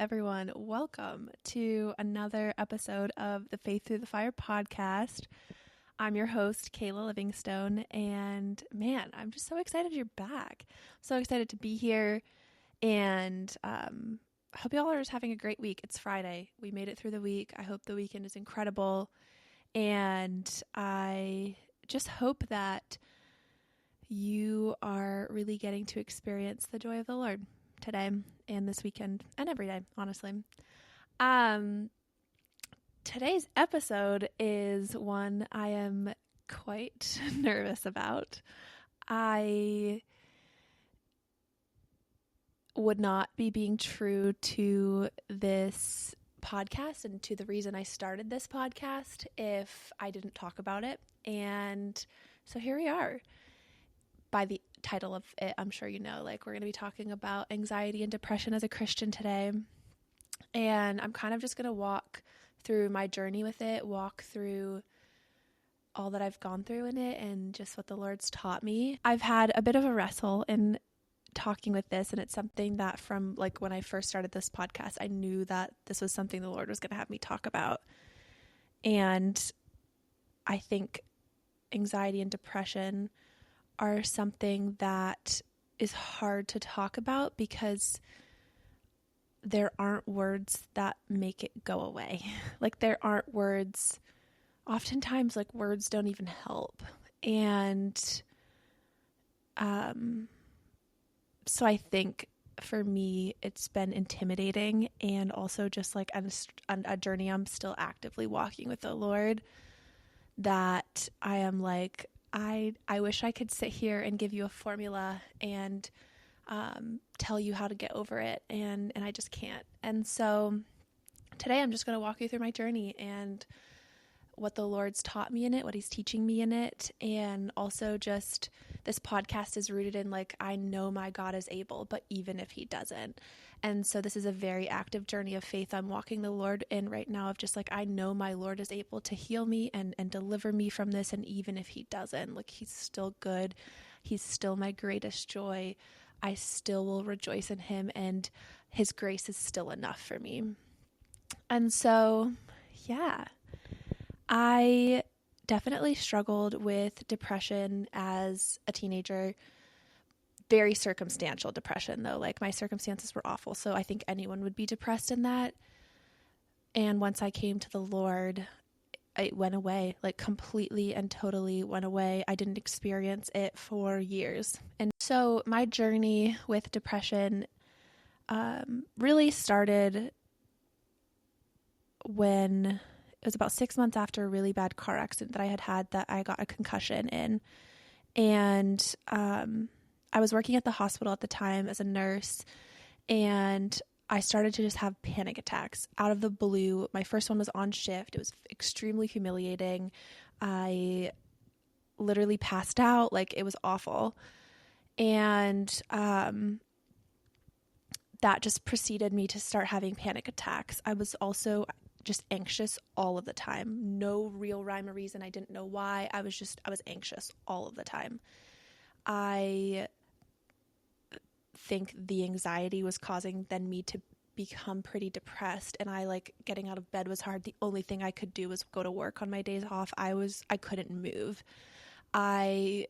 everyone. Welcome to another episode of the Faith Through the Fire podcast. I'm your host, Kayla Livingstone, and man, I'm just so excited you're back. So excited to be here, and I hope you all are just having a great week. It's Friday. We made it through the week. I hope the weekend is incredible, and I just hope that you are really getting to experience the joy of the Lord today and this weekend and every day, honestly. Today's episode is one I am quite nervous about. I would not be being true to this podcast and to the reason I started this podcast if I didn't talk about it. And so here we are. By the title of it, I'm sure you know, we're going to be talking about anxiety and depression as a Christian today. And I'm kind of just going to walk through my journey with it, walk through all that I've gone through in it and just what the Lord's taught me. I've had a bit of a wrestle in talking with this, and it's something that from when I first started this podcast, I knew that this was something the Lord was going to have me talk about. And I think anxiety and depression are something that is hard to talk about because there aren't words that make it go away. There aren't words, oftentimes words don't even help. And so I think for me, it's been intimidating and also just a journey I'm still actively walking with the Lord, that I am I wish I could sit here and give you a formula and tell you how to get over it, and I just can't. And so today I'm just going to walk you through my journey and what the Lord's taught me in it, what he's teaching me in it, and also just this podcast is rooted in I know my God is able, but even if he doesn't. And so this is a very active journey of faith I'm walking the Lord in right now, of just I know my Lord is able to heal me and deliver me from this, and even if he doesn't, he's still good. He's still my greatest joy. I still will rejoice in him, and his grace is still enough for me. And so, yeah, I definitely struggled with depression as a teenager. Very circumstantial depression, though. My circumstances were awful, so I think anyone would be depressed in that. And once I came to the Lord, it went away, completely and totally went away. I didn't experience it for years. And so my journey with depression really started when it was about 6 months after a really bad car accident that I had that I got a concussion in. And I was working at the hospital at the time as a nurse, and I started to just have panic attacks out of the blue. My first one was on shift. It was extremely humiliating. I literally passed out. It was awful. And that just preceded me to start having panic attacks. I was also just anxious all of the time. No real rhyme or reason. I didn't know why. I was anxious all of the time. I think the anxiety was causing then me to become pretty depressed, and I getting out of bed was hard. The only thing I could do was go to work on my days off. I couldn't move. I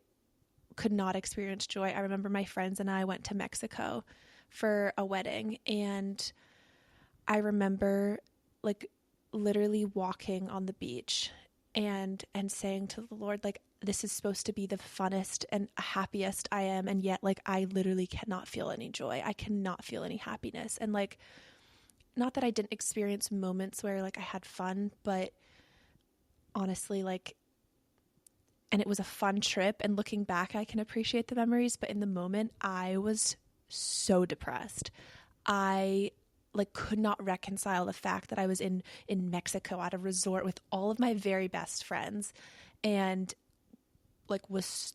could not experience joy. I remember my friends and I went to Mexico for a wedding, and I remember literally walking on the beach and saying to the Lord, this is supposed to be the funnest and happiest I am, and yet I literally cannot feel any joy. I cannot feel any happiness. And not that I didn't experience moments where I had fun, but honestly and it was a fun trip, and looking back I can appreciate the memories, but in the moment I was so depressed. I could not reconcile the fact that I was in Mexico at a resort with all of my very best friends, and was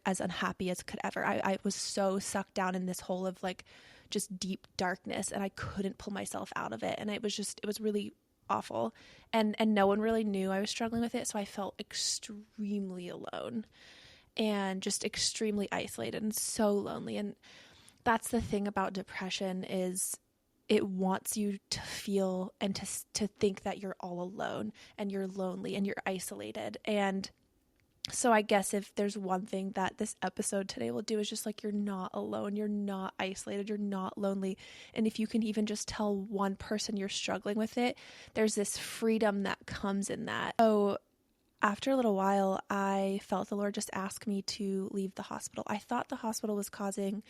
as unhappy as could ever. I was so sucked down in this hole of just deep darkness, and I couldn't pull myself out of it. And it was really awful. And no one really knew I was struggling with it. So I felt extremely alone and just extremely isolated and so lonely. And that's the thing about depression is it wants you to feel and to think that you're all alone and you're lonely and you're isolated. And so I guess if there's one thing that this episode today will do is just like, you're not alone, you're not isolated, you're not lonely. And if you can even just tell one person you're struggling with it, there's this freedom that comes in that. So after a little while, I felt the Lord just ask me to leave the hospital. I thought the hospital was causing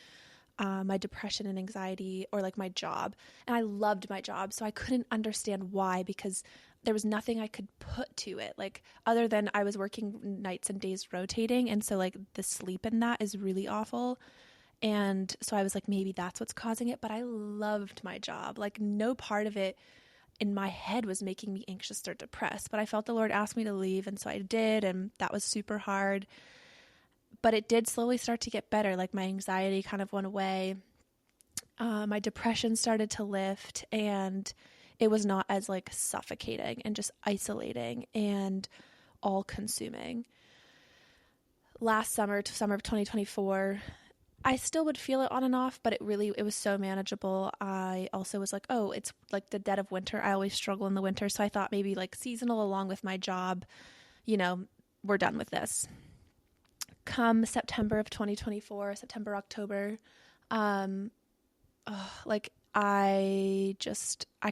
my depression and anxiety, or like my job. And I loved my job, so I couldn't understand why, because there was nothing I could put to it, like other than I was working nights and days rotating. And so like the sleep in that is really awful. And so I was like, maybe that's what's causing it. But I loved my job. Like no part of it in my head was making me anxious or depressed, but I felt the Lord ask me to leave. And so I did. And that was super hard, but it did slowly start to get better. Like my anxiety kind of went away. My depression started to lift, and it was not as like suffocating and just isolating and all consuming. Last summer to summer of 2024, I still would feel it on and off, but it was so manageable. I also was like, oh, it's like the dead of winter. I always struggle in the winter. So I thought maybe like seasonal along with my job, we're done with this. Come September of 2024, September, October, like I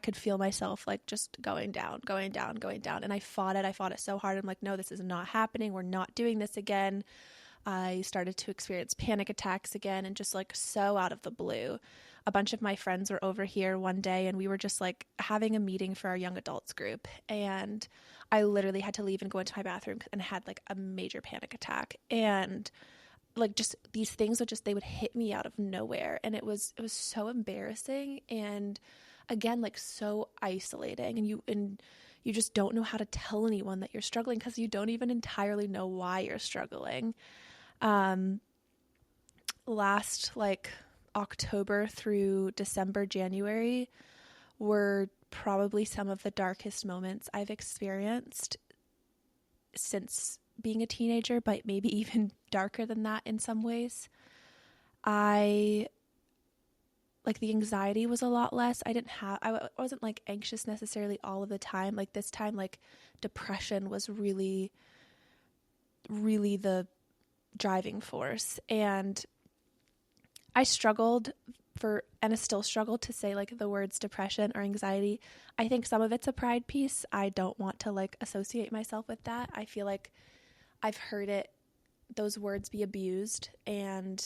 could feel myself like just going down. And I fought it so hard. I'm like, no, this is not happening. We're not doing this again. I started to experience panic attacks again, and just like so out of the blue. A bunch of my friends were over here one day, and we were just like having a meeting for our young adults group. And I literally had to leave and go into my bathroom and had like a major panic attack. And like just these things they would hit me out of nowhere. And it was so embarrassing. And again, like so isolating, and you just don't know how to tell anyone that you're struggling, because you don't even entirely know why you're struggling. Last like October through December, January were probably some of the darkest moments I've experienced since being a teenager, but maybe even darker than that in some ways. The anxiety was a lot less. I wasn't like anxious necessarily all of the time. Like this time, like depression was really, really the driving force. And I struggled and I still struggle to say like the words depression or anxiety. I think some of it's a pride piece. I don't want to like associate myself with that. I feel like I've heard those words be abused and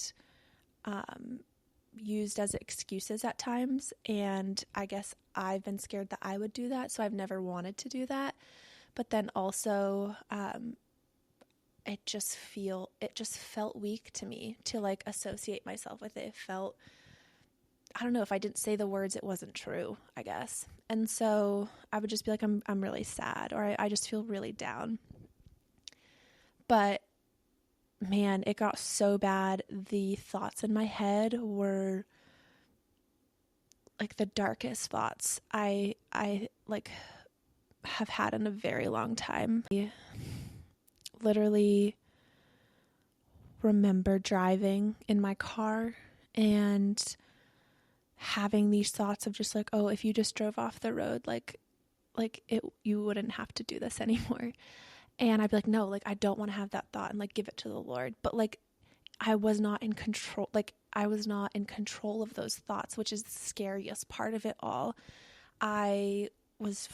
used as excuses at times. And I guess I've been scared that I would do that. So I've never wanted to do that. But then also, it just felt weak to me to like associate myself with it. It felt, I don't know, if I didn't say the words, it wasn't true, I guess. And so I would just be like, I'm really sad, or I just feel really down. But man, it got so bad. The thoughts in my head were like the darkest thoughts I like have had in a very long time. I literally remember driving in my car and having these thoughts of just like, oh, if you just drove off the road, you wouldn't have to do this anymore. And I'd be like, no, like, I don't want to have that thought, and like give it to the Lord. But like, I was not in control. Like, I was not in control of those thoughts, which is the scariest part of it all. I was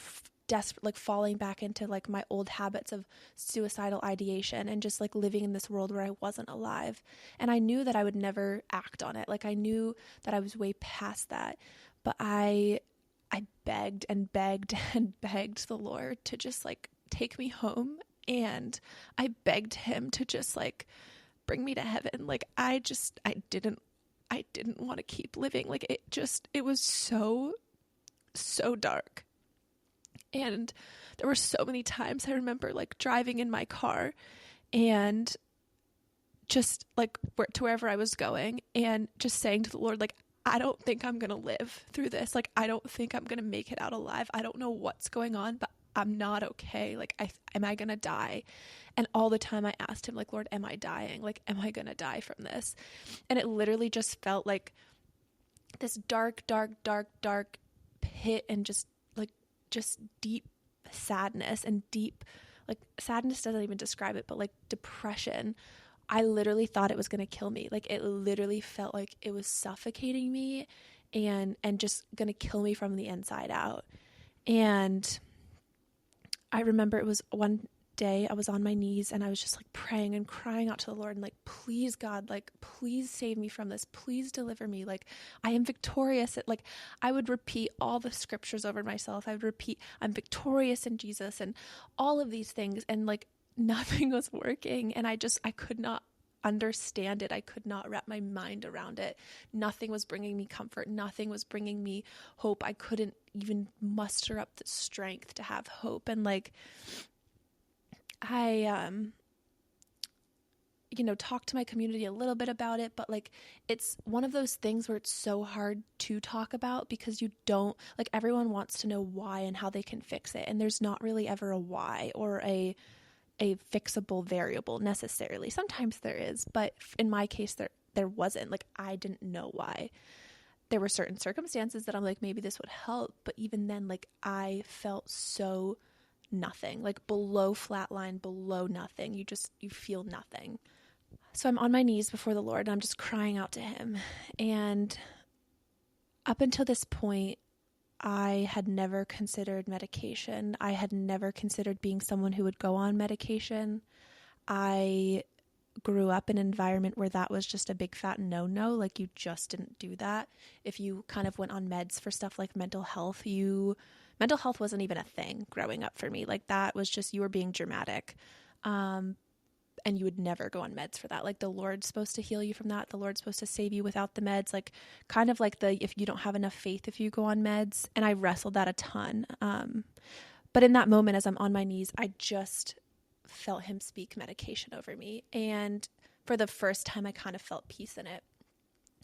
desperate, like falling back into like my old habits of suicidal ideation and just like living in this world where I wasn't alive. And I knew that I would never act on it. Like I knew that I was way past that, but I begged and begged and begged the Lord to just like take me home. And I begged him to just like bring me to heaven. Like I didn't want to keep living. Like it was so dark. And there were so many times I remember like driving in my car and just like to wherever I was going and just saying to the Lord, like, I don't think I'm going to live through this. Like, I don't think I'm going to make it out alive. I don't know what's going on, but I'm not okay. Like, am I going to die? And all the time I asked him, like, Lord, am I dying? Like, am I going to die from this? And it literally just felt like this dark, dark, dark, dark pit, and just deep sadness and deep, like, sadness doesn't even describe it, but like depression. I literally thought it was going to kill me. Like, it literally felt like it was suffocating me and just going to kill me from the inside out. And I remember it was one day I was on my knees and I was just like praying and crying out to the Lord and like, please God, like, please save me from this. Please deliver me. Like, I am victorious. Like, I would repeat all the scriptures over myself. I would repeat, I'm victorious in Jesus and all of these things. And like, nothing was working. And I could not understand it. I could not wrap my mind around it. Nothing was bringing me comfort. Nothing was bringing me hope. I couldn't even muster up the strength to have hope. And like, I, talked to my community a little bit about it, but like, it's one of those things where it's so hard to talk about because you don't, like, everyone wants to know why and how they can fix it. And there's not really ever a why or a fixable variable necessarily. Sometimes there is, but in my case, there wasn't. Like, I didn't know why. There were certain circumstances that I'm like, maybe this would help. But even then, like, I felt so nothing, like below flatline, below nothing. You feel nothing. So I'm on my knees before the Lord and I'm just crying out to him. And up until this point, I had never considered medication. I had never considered being someone who would go on medication. I grew up in an environment where that was just a big fat no-no. Like, you just didn't do that. If you kind of went on meds for stuff like mental health wasn't even a thing growing up for me. Like, that was just, you were being dramatic. And you would never go on meds for that. Like, the Lord's supposed to heal you from that. The Lord's supposed to save you without the meds. Like, kind of like if you don't have enough faith if you go on meds. And I wrestled that a ton. But in that moment, as I'm on my knees, I just felt him speak medication over me. And for the first time, I kind of felt peace in it.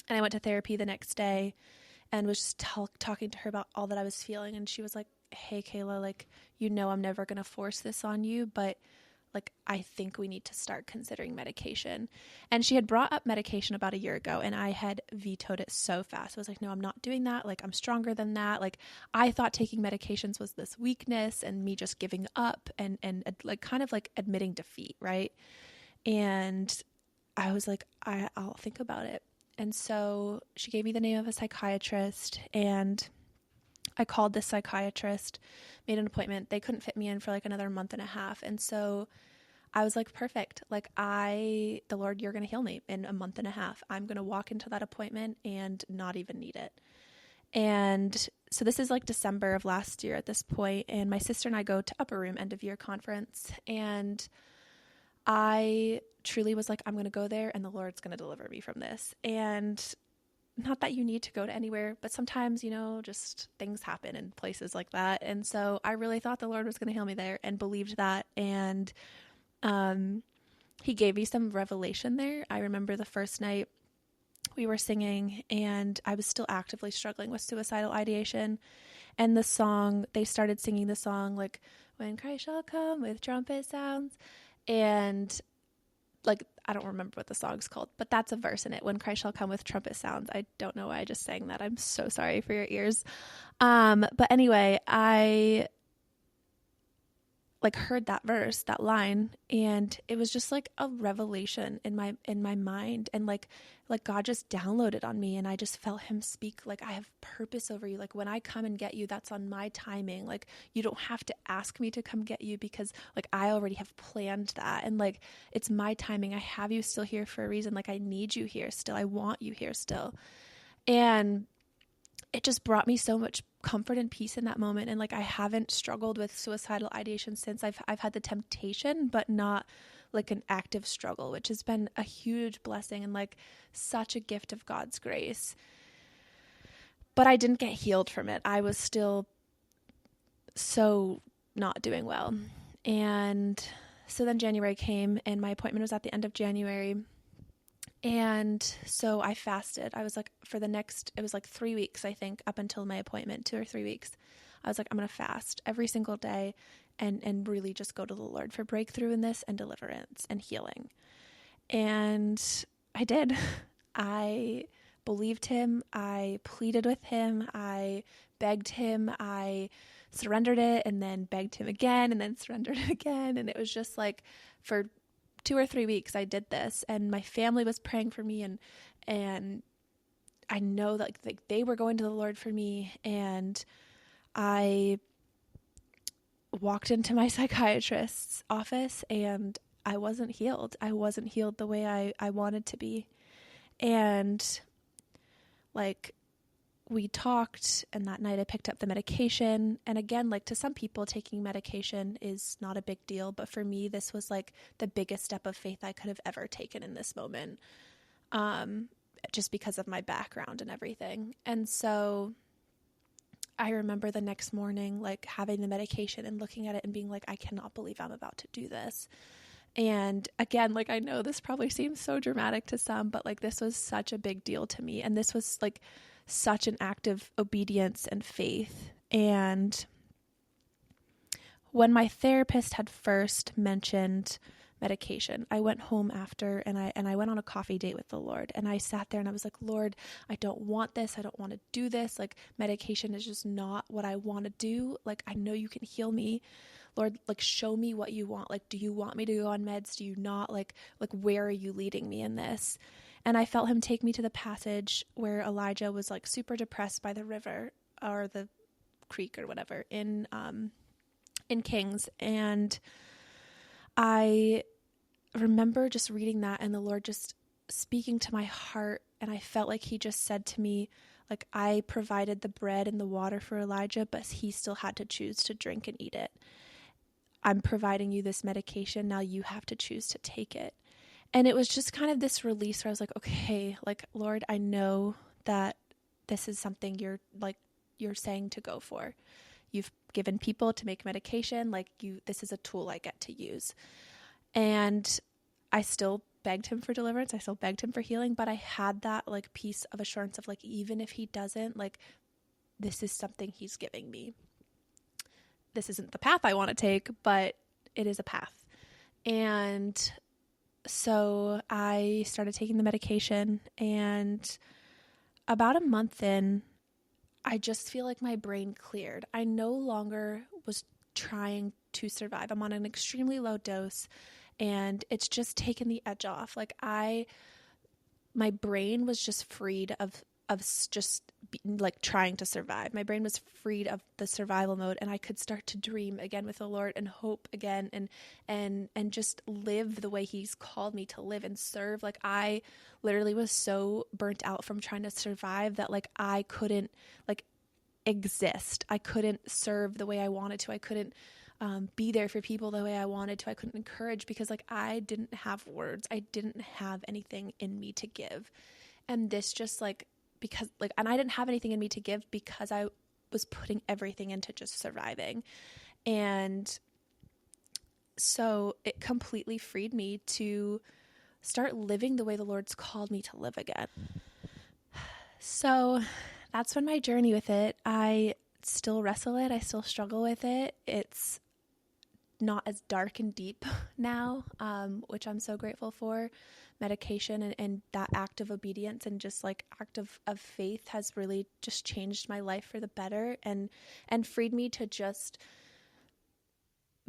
And I went to therapy the next day and was just talking to her about all that I was feeling. And she was like, hey, Kayla, like, I'm never going to force this on you, but like, I think we need to start considering medication. And she had brought up medication about a year ago and I had vetoed it so fast. I was like, no, I'm not doing that. Like, I'm stronger than that. Like, I thought taking medications was this weakness and me just giving up and like, kind of like admitting defeat. Right. And I was like, I'll think about it. And so she gave me the name of a psychiatrist and I called this psychiatrist, made an appointment. They couldn't fit me in for like another month and a half. And so I was like, perfect. Like, the Lord, you're going to heal me in a month and a half. I'm going to walk into that appointment and not even need it. And so this is like December of last year at this point. And my sister and I go to Upper Room end of year conference. And I truly was like, I'm going to go there and the Lord's going to deliver me from this. And not that you need to go to anywhere, but sometimes, just things happen in places like that. And so I really thought the Lord was going to heal me there and believed that. And he gave me some revelation there. I remember the first night we were singing and I was still actively struggling with suicidal ideation. And they started singing the song, like, when Christ shall come with trumpet sounds. And like, I don't remember what the song's called, but that's a verse in it. When Christ shall come with trumpet sounds. I don't know why I just sang that. I'm so sorry for your ears. But anyway, I like heard that verse, that line, and it was just like a revelation in my mind. And like God just downloaded on me and I just felt him speak, like, I have purpose over you. Like, when I come and get you, that's on my timing. Like, you don't have to ask me to come get you because like I already have planned that. And like, it's my timing. I have you still here for a reason. Like, I need you here still. I want you here still. And it just brought me so much comfort and peace in that moment. And like, I haven't struggled with suicidal ideation since. I've had the temptation, but not like an active struggle, which has been a huge blessing and like such a gift of God's grace. But I didn't get healed from it. I was still so not doing well. And so then January came and my appointment was at the end of January. And so I fasted. I was like, it was like 3 weeks, I think, up until my appointment, 2 or 3 weeks. I was like, I'm going to fast every single day and really just go to the Lord for breakthrough in this and deliverance and healing. And I did. I believed him. I pleaded with him. I begged him. I surrendered it and then begged him again and then surrendered it again. And it was just like for 2 or 3 weeks I did this, and my family was praying for me, and I know that like they were going to the Lord for me. And I walked into my psychiatrist's office and I wasn't healed. I wasn't healed the way I wanted to be. And like we talked, and that night I picked up the medication. And again, like to some people, taking medication is not a big deal. But for me, this was like the biggest step of faith I could have ever taken in this moment, just because of my background and everything. And so I remember the next morning, like having the medication and looking at it and being like, I cannot believe I'm about to do this. And again, like I know this probably seems so dramatic to some, but like this was such a big deal to me. And this was like such an act of obedience and faith. And when my therapist had first mentioned medication, I went home after and I went on a coffee date with the Lord, and I sat there and I was like, Lord, I don't want this. I don't want to do this. Like medication is just not what I want to do. Like, I know you can heal me. Lord, like show me what you want. Like, do you want me to go on meds? Do you not? Like where are you leading me in this? And I felt him take me to the passage where Elijah was like super depressed by the river or the creek or whatever in Kings. And I remember just reading that and the Lord just speaking to my heart. And I felt like he just said to me, like, I provided the bread and the water for Elijah, but he still had to choose to drink and eat it. I'm providing you this medication. Now you have to choose to take it. And it was just kind of this release where I was like, okay, like, Lord, I know that this is something you're saying to go for. You've given people to make medication. Like this is a tool I get to use. And I still begged him for deliverance. I still begged him for healing, but I had that like piece of assurance of like, even if he doesn't, like, this is something he's giving me. This isn't the path I want to take, but it is a path. And so I started taking the medication, and about a month in, I just feel like my brain cleared. I no longer was trying to survive. I'm on an extremely low dose, and it's just taken the edge off. Like my brain was just freed of like trying to survive. My brain was freed of the survival mode, and I could start to dream again with the Lord and hope again and just live the way he's called me to live and serve. Like I literally was so burnt out from trying to survive that like I couldn't like exist. I couldn't serve the way I wanted to. I couldn't be there for people the way I wanted to. I couldn't encourage because like I didn't have words. I didn't have anything in me to give. And this just like, because like, and I didn't have anything in me to give because I was putting everything into just surviving. And so it completely freed me to start living the way the Lord's called me to live again. So that's been my journey with it. I still wrestle it. I still struggle with it. It's not as dark and deep now, which I'm so grateful for. Medication and that act of obedience and just like act of faith has really just changed my life for the better and freed me to just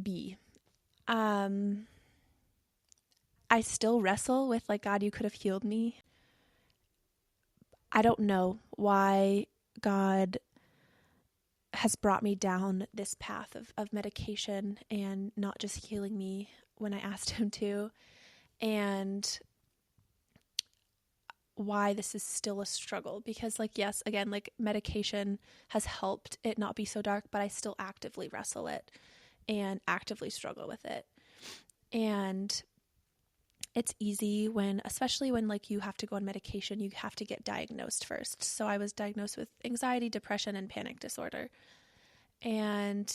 be. I still wrestle with like, God, you could have healed me. I don't know why God has brought me down this path of medication and not just healing me when I asked him to, and why this is still a struggle. Because like, yes, again, like medication has helped it not be so dark, but I still actively wrestle it and actively struggle with it. And it's easy especially when like you have to go on medication, you have to get diagnosed first. So I was diagnosed with anxiety, depression, and panic disorder. And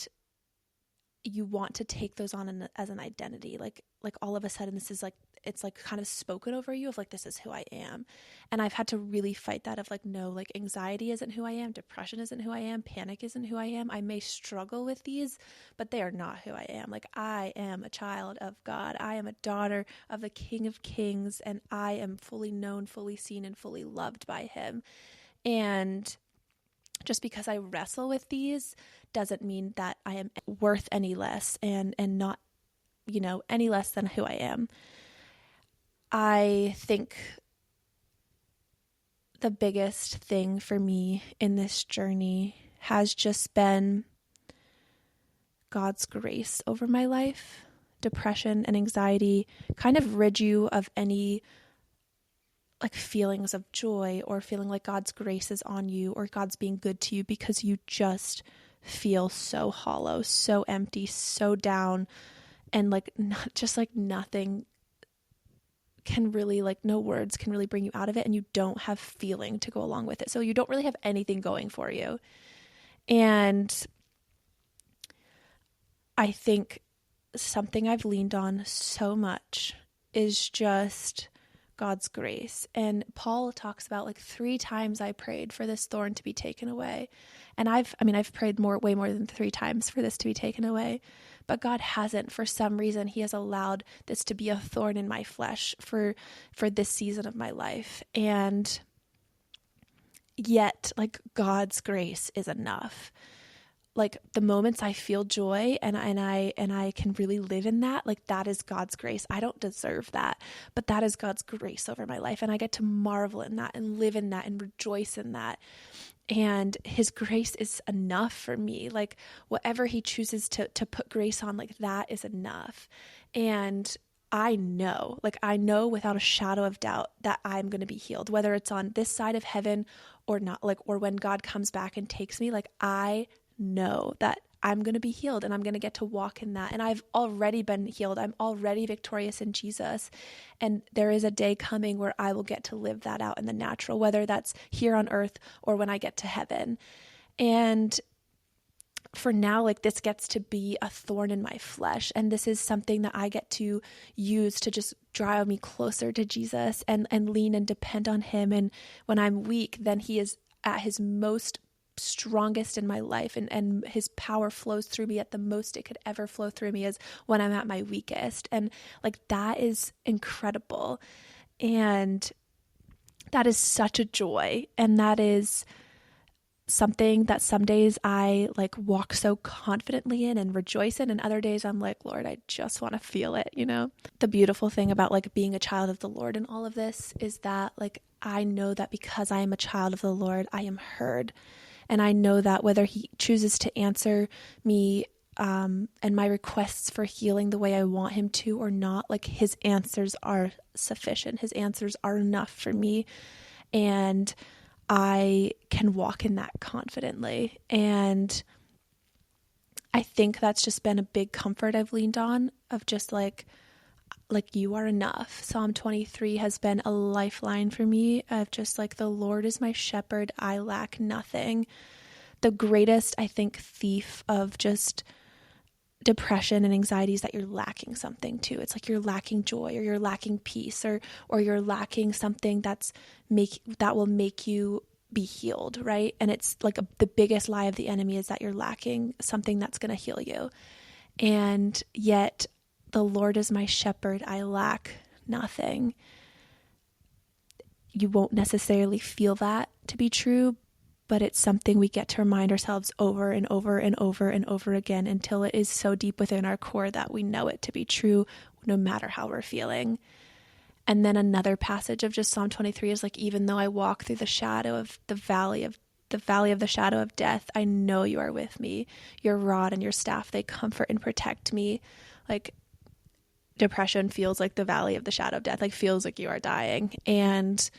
you want to take those on as an identity. Like all of a sudden this is like, it's like kind of spoken over you of like, this is who I am. And I've had to really fight that of like, no, like anxiety isn't who I am. Depression isn't who I am. Panic isn't who I am. I may struggle with these, but they are not who I am. Like, I am a child of God. I am a daughter of the King of Kings, and I am fully known, fully seen, and fully loved by him. And just because I wrestle with these doesn't mean that I am worth any less and not, any less than who I am. I think the biggest thing for me in this journey has just been God's grace over my life. Depression and anxiety kind of rid you of any like feelings of joy or feeling like God's grace is on you or God's being good to you, because you just feel so hollow, so empty, so down, and like not just like nothing can really, like no words can really bring you out of it, and you don't have feeling to go along with it. So you don't really have anything going for you. And I think something I've leaned on so much is just God's grace. And Paul talks about like 3 times I prayed for this thorn to be taken away. And I've prayed way more than 3 times for this to be taken away. But God hasn't. For some reason, he has allowed this to be a thorn in my flesh for this season of my life. And yet, like, God's grace is enough. Like the moments I feel joy and I can really live in that, like that is God's grace. I don't deserve that, but that is God's grace over my life. And I get to marvel in that and live in that and rejoice in that. And his grace is enough for me. Like whatever he chooses to put grace on, like that is enough. And I know without a shadow of doubt that I'm going to be healed, whether it's on this side of heaven or not, like, or when God comes back and takes me, like I know that I'm going to be healed and I'm going to get to walk in that. And I've already been healed. I'm already victorious in Jesus. And there is a day coming where I will get to live that out in the natural, whether that's here on earth or when I get to heaven. And for now, like this gets to be a thorn in my flesh. And this is something that I get to use to just drive me closer to Jesus and lean and depend on him. And when I'm weak, then he is at his most strongest in my life, and his power flows through me at the most it could ever flow through me is when I'm at my weakest. And like that is incredible, and that is such a joy, and that is something that some days I like walk so confidently in and rejoice in, and other days I'm like, Lord, I just want to feel it, The beautiful thing about like being a child of the Lord in all of this is that like I know that because I am a child of the Lord, I am heard. And I know that whether he chooses to answer me and my requests for healing the way I want him to or not, like his answers are sufficient. His answers are enough for me. And I can walk in that confidently. And I think that's just been a big comfort I've leaned on, of just like you are enough. Psalm 23 has been a lifeline for me of just like, the Lord is my shepherd, I lack nothing. The greatest, I think, thief of just depression and anxiety is that you're lacking something too. It's like you're lacking joy, or you're lacking peace, or you're lacking something that will make you be healed, right? And it's like the biggest lie of the enemy is that you're lacking something that's going to heal you. And yet the Lord is my shepherd, I lack nothing. You won't necessarily feel that to be true, but it's something we get to remind ourselves over and over and over and over again until it is so deep within our core that we know it to be true, no matter how we're feeling. And then another passage of just Psalm 23 is like, even though I walk through the shadow of the valley of the shadow of death, I know you are with me. Your rod and your staff, they comfort and protect me. Like, depression feels like the valley of the shadow of death, like feels like you are dying. And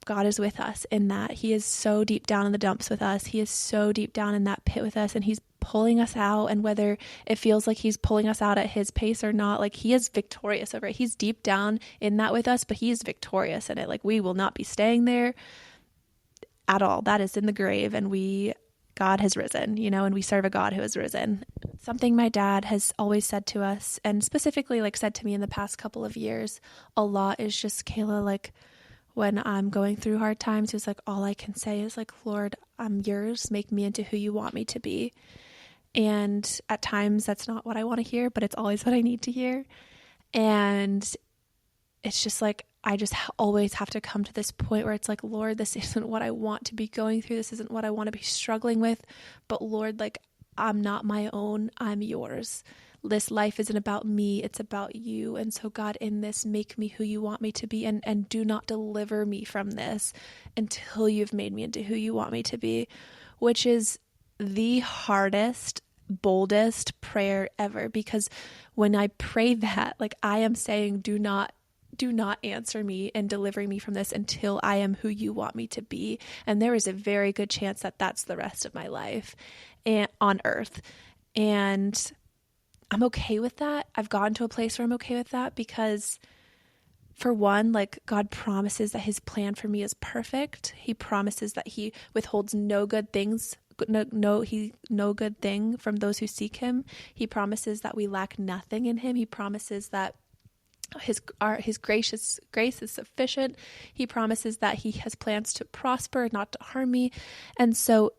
God is with us in that. He is so deep down in the dumps with us. He is so deep down in that pit with us, and he's pulling us out. And whether it feels like he's pulling us out at his pace or not, like he is victorious over it. He's deep down in that with us, but he is victorious in it. Like we will not be staying there at all. That is in the grave, and we God has risen, and we serve a God who has risen. Something my dad has always said to us, and specifically like said to me in the past couple of years a lot, is just, Kayla, like when I'm going through hard times, he was like, all I can say is like, Lord, I'm yours. Make me into who you want me to be. And at times that's not what I want to hear, but it's always what I need to hear. And it's just like, I just always have to come to this point where it's like, Lord, this isn't what I want to be going through. This isn't what I want to be struggling with. But Lord, like, I'm not my own. I'm yours. This life isn't about me. It's about you. And so God, in this, make me who you want me to be, and do not deliver me from this until you've made me into who you want me to be, which is the hardest, boldest prayer ever. Because when I pray that, like, I am saying, do not answer me and deliver me from this until I am who you want me to be. And there is a very good chance that that's the rest of my life and on earth. And I'm okay with that. I've gotten to a place where I'm okay with that because, for one, like, God promises that his plan for me is perfect. He promises that he withholds no good things, no good thing from those who seek him. He promises that we lack nothing in him. He promises that his grace is sufficient. He promises that he has plans to prosper, not to harm me. And so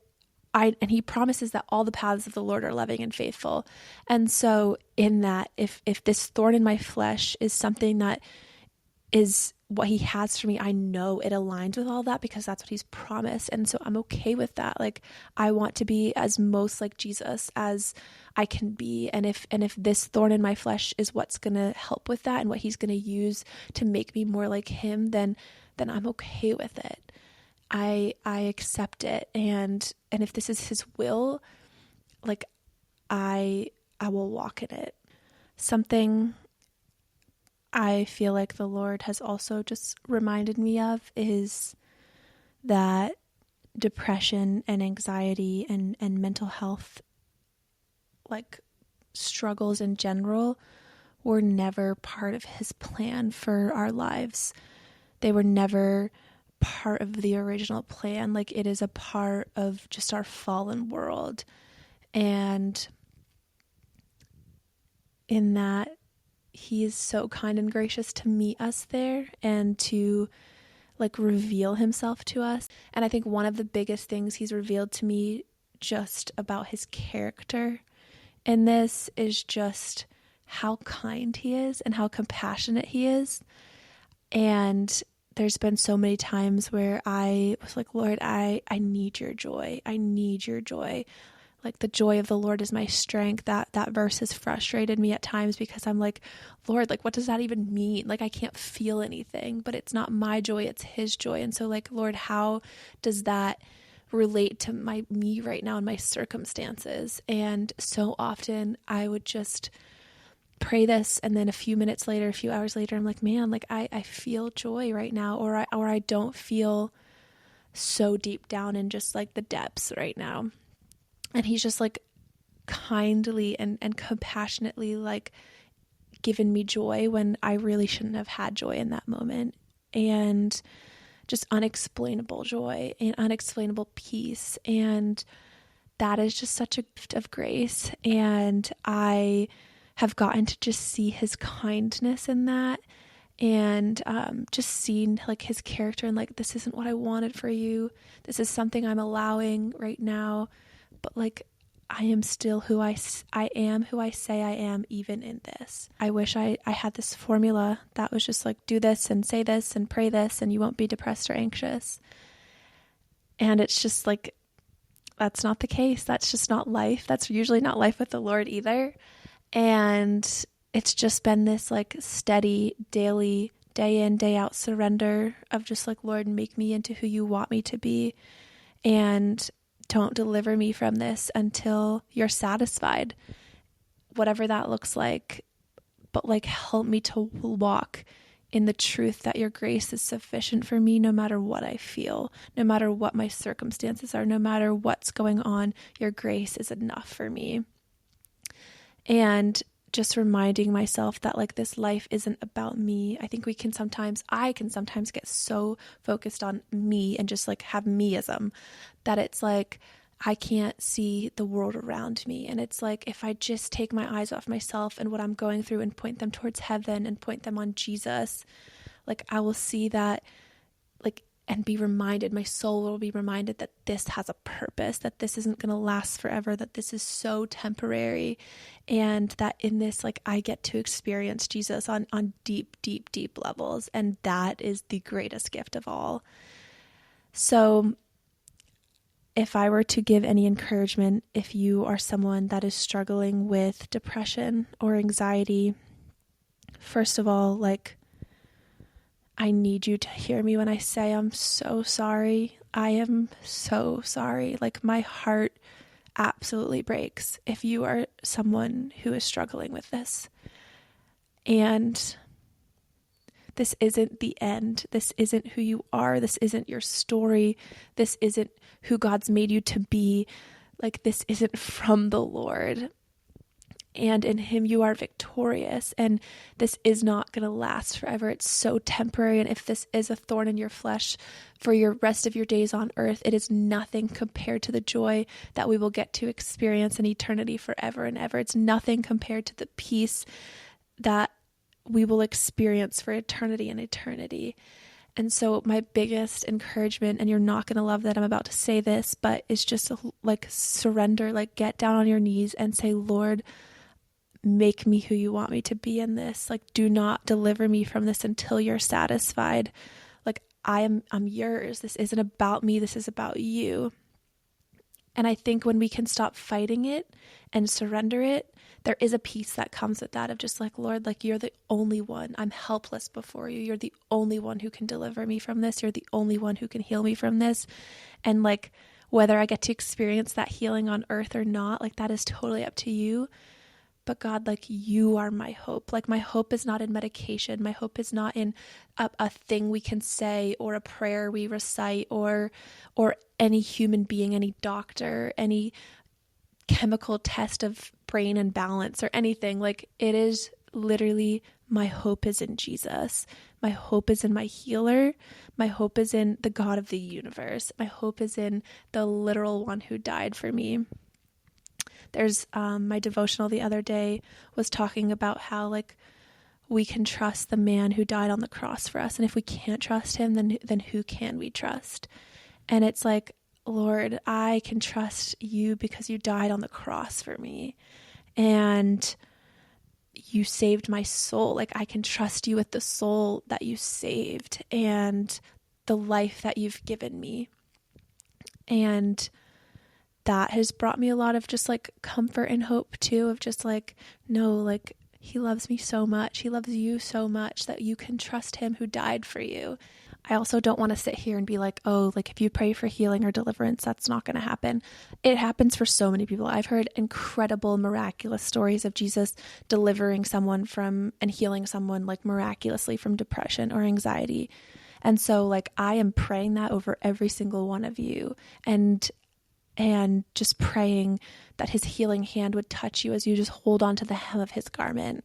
he promises that all the paths of the Lord are loving and faithful. And so in that, if this thorn in my flesh is something that is what he has for me, I know it aligns with all that because that's what he's promised. And so I'm okay with that. Like, I want to be as most like Jesus as I can be. And if this thorn in my flesh is what's going to help with that and what he's going to use to make me more like him, then I'm okay with it. I accept it. And if this is his will, like, I will walk in it. Something I feel like the Lord has also just reminded me of is that depression and anxiety and mental health, like, struggles in general, were never part of his plan for our lives. They were never part of the original plan. Like, it is a part of just our fallen world. And in that, he is so kind and gracious to meet us there and to, like, reveal himself to us. And I think one of the biggest things he's revealed to me just about his character in this is just how kind he is and how compassionate he is. And there's been so many times where I was like, Lord, I need your joy. I need your joy. Like, the joy of the Lord is my strength. That verse has frustrated me at times because I'm like, Lord, like, what does that even mean? Like, I can't feel anything, but it's not my joy, it's his joy. And so, like, Lord, how does that relate to me right now and my circumstances? And so often I would just pray this, and then a few hours later, I'm like, man, like, I feel joy right now, or I don't feel so deep down in just like the depths right now. And he's just, like, kindly and compassionately, like, given me joy when I really shouldn't have had joy in that moment. And just unexplainable joy and unexplainable peace. And that is just such a gift of grace. And I have gotten to just see his kindness in that, and just seeing, like, his character, and, like, this isn't what I wanted for you. This is something I'm allowing right now. But, like, I am still who I am, who I say I am, even in this. I wish I had this formula that was just like, do this and say this and pray this and you won't be depressed or anxious. And it's just like, that's not the case. That's just not life. That's usually not life with the Lord either. And it's just been this, like, steady, daily, day in, day out surrender of just like, Lord, make me into who you want me to be. And don't deliver me from this until you're satisfied, whatever that looks like. But, like, help me to walk in the truth that your grace is sufficient for me no matter what I feel, no matter what my circumstances are, no matter what's going on, your grace is enough for me. And just reminding myself that, like, this life isn't about me. I think I can sometimes get so focused on me and just, like, have meism that it's like, I can't see the world around me. And it's like, if I just take my eyes off myself and what I'm going through and point them towards heaven and point them on Jesus, like I will see that, like, and be reminded, my soul will be reminded that this has a purpose, that this isn't going to last forever, that this is so temporary, and that in this, like, I get to experience Jesus on deep, deep, deep levels. And that is the greatest gift of all. So if I were to give any encouragement, if you are someone that is struggling with depression or anxiety, first of all, like, I need you to hear me when I say I'm so sorry. I am so sorry. Like, my heart absolutely breaks if you are someone who is struggling with this. And this isn't the end. This isn't who you are. This isn't your story. This isn't who God's made you to be. Like, this isn't from the Lord. And in him you are victorious, and this is not going to last forever. It's so temporary, and if this is a thorn in your flesh for your rest of your days on earth, it is nothing compared to the joy that we will get to experience in eternity forever and ever. It's nothing compared to the peace that we will experience for eternity and eternity. And so my biggest encouragement, and you're not going to love that I'm about to say this, but it's just like surrender, like get down on your knees and say, Lord, make me who you want me to be in this. Like, do not deliver me from this until you're satisfied. Like, I'm yours. This isn't about me. This is about you. And I think when we can stop fighting it and surrender it, there is a peace that comes with that of just like, Lord, like, you're the only one. I'm helpless before you. You're the only one who can deliver me from this. You're the only one who can heal me from this. And like, whether I get to experience that healing on earth or not, like, that is totally up to you. But God, like, you are my hope. Like, my hope is not in medication. My hope is not in a thing we can say or a prayer we recite or any human being, any doctor, any chemical test of brain and balance or anything. Like, it is literally, my hope is in Jesus. My hope is in my healer. My hope is in the God of the universe. My hope is in the literal one who died for me. There's my devotional the other day was talking about how, like, we can trust the man who died on the cross for us. And if we can't trust him, then who can we trust? And it's like, Lord, I can trust you because you died on the cross for me. And you saved my soul. Like, I can trust you with the soul that you saved and the life that you've given me. And that has brought me a lot of just like comfort and hope too, of just like, no, like, he loves me so much. He loves you so much that you can trust him who died for you. I also don't want to sit here and be like, oh, like, if you pray for healing or deliverance, that's not going to happen. It happens for so many people. I've heard incredible, miraculous stories of Jesus delivering someone from and healing someone like miraculously from depression or anxiety. And so, like, I am praying that over every single one of you, and just praying that his healing hand would touch you as you just hold on to the hem of his garment.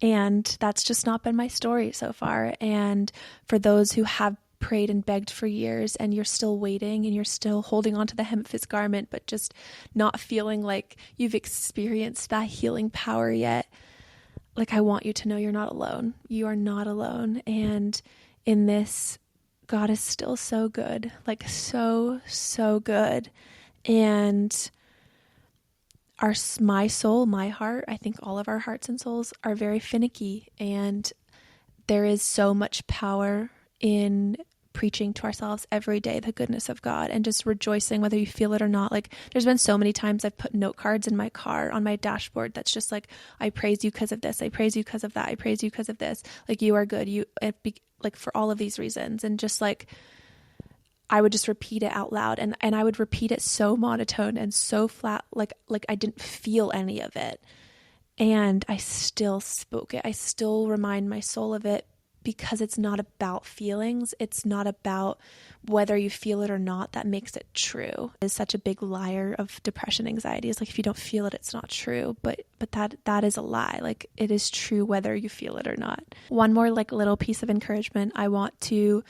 And that's just not been my story so far. And for those who have prayed and begged for years and you're still waiting and you're still holding on to the hem of his garment, but just not feeling like you've experienced that healing power yet, like, I want you to know you're not alone. You are not alone. And in this, God is still so good, like, so, so good. And my soul, my heart, I think all of our hearts and souls are very finicky, and there is so much power in preaching to ourselves every day the goodness of God and just rejoicing whether you feel it or not. Like, there's been so many times I've put note cards in my car on my dashboard that's just like, I praise you because of this, I praise you because of that, I praise you because of this. Like, you are good, like, for all of these reasons. And just like, I would just repeat it out loud, and I would repeat it so monotone and so flat, like I didn't feel any of it. And I still spoke it. I still remind my soul of it, because it's not about feelings. It's not about whether you feel it or not that makes it true. It's such a big liar of depression, anxiety. It's like, if you don't feel it, it's not true. But that is a lie. Like, it is true whether you feel it or not. One more like little piece of encouragement I want to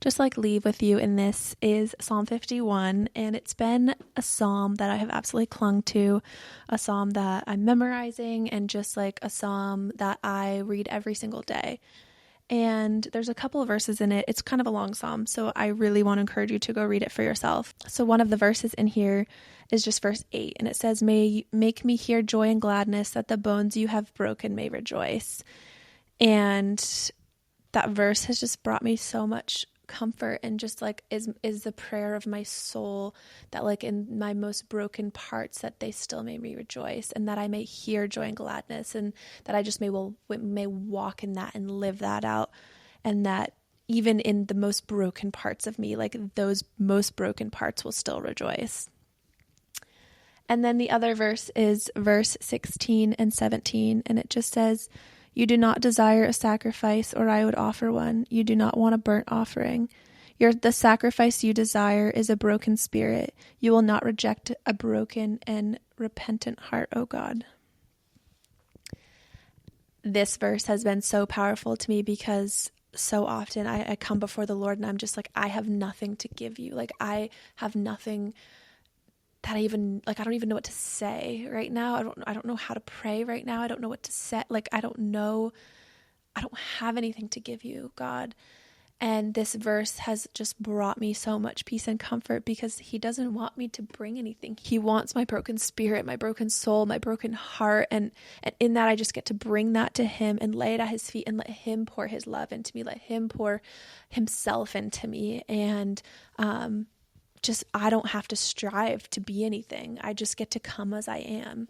just like leave with you in this is Psalm 51, and it's been a psalm that I have absolutely clung to, a psalm that I'm memorizing, and just like a psalm that I read every single day. And there's a couple of verses in it. It's kind of a long psalm, so I really want to encourage you to go read it for yourself. So one of the verses in here is just verse 8, and it says, Make me hear joy and gladness, that the bones you have broken may rejoice. And that verse has just brought me so much comfort, and just like is the prayer of my soul, that like in my most broken parts that they still may rejoice, and that I may hear joy and gladness, and that I just may walk in that and live that out, and that even in the most broken parts of me, like those most broken parts will still rejoice. And then the other verse is verse 16 and 17, and it just says, You do not desire a sacrifice, or I would offer one. You do not want a burnt offering. The sacrifice you desire is a broken spirit. You will not reject a broken and repentant heart, O God. This verse has been so powerful to me, because so often I come before the Lord and I'm just like, I have nothing to give you. Like, I have nothing that I don't even know what to say right now. I don't know how to pray right now. I don't know what to say. Like, I don't have anything to give you, God. And this verse has just brought me so much peace and comfort, because he doesn't want me to bring anything. He wants my broken spirit, my broken soul, my broken heart. And in that, I just get to bring that to him and lay it at his feet and let him pour his love into me, let him pour himself into me. And, I don't have to strive to be anything. I just get to come as I am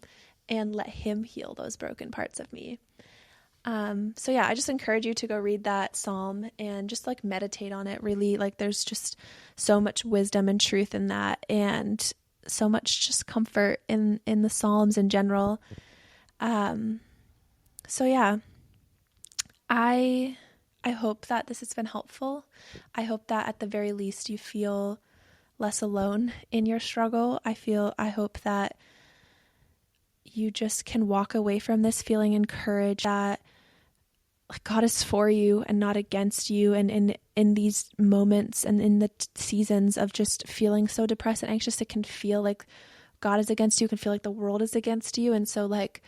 and let him heal those broken parts of me. So yeah, I just encourage you to go read that psalm and just like meditate on it. Really, like, there's just so much wisdom and truth in that, and so much just comfort in the Psalms in general. So yeah, I hope that this has been helpful. I hope that at the very least you feel less alone in your struggle. I hope that you just can walk away from this feeling encouraged that like God is for you and not against you. And in these moments and in the seasons of just feeling so depressed and anxious, it can feel like God is against you, it can feel like the world is against you. And so like,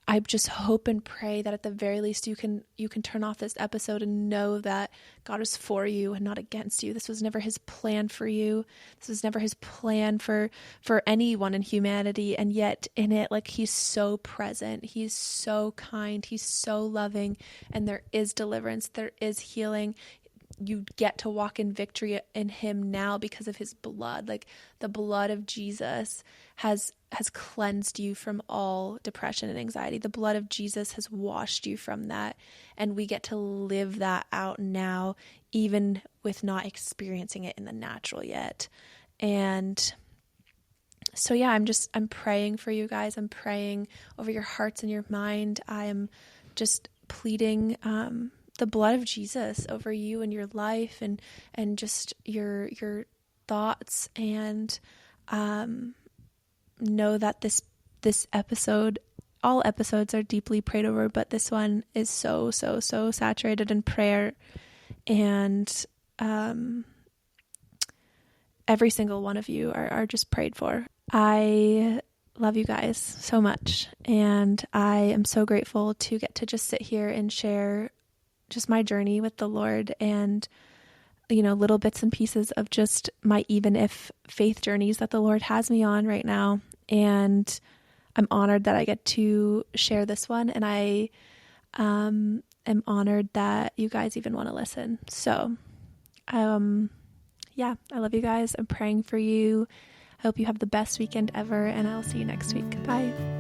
I just hope and pray that at the very least you can turn off this episode and know that God is for you and not against you. This was never his plan for you. This was never his plan for anyone in humanity. And yet in it, like, he's so present. He's so kind. He's so loving. And there is deliverance. There is healing. You get to walk in victory in him now because of his blood. Like, the blood of Jesus has cleansed you from all depression and anxiety. The blood of Jesus has washed you from that. And we get to live that out now, even with not experiencing it in the natural yet. And so, yeah, I'm praying for you guys. I'm praying over your hearts and your mind. I am just pleading, the blood of Jesus over you and your life, and just your thoughts, and know that this episode, all episodes are deeply prayed over, but this one is so saturated in prayer, and every single one of you are just prayed for. I love you guys so much, and I am so grateful to get to just sit here and share just my journey with the Lord, and, you know, little bits and pieces of just my even if faith journeys that the Lord has me on right now. And I'm honored that I get to share this one, and I am honored that you guys even want to listen. So, yeah, I love you guys. I'm praying for you. I hope you have the best weekend ever, and I'll see you next week. Bye.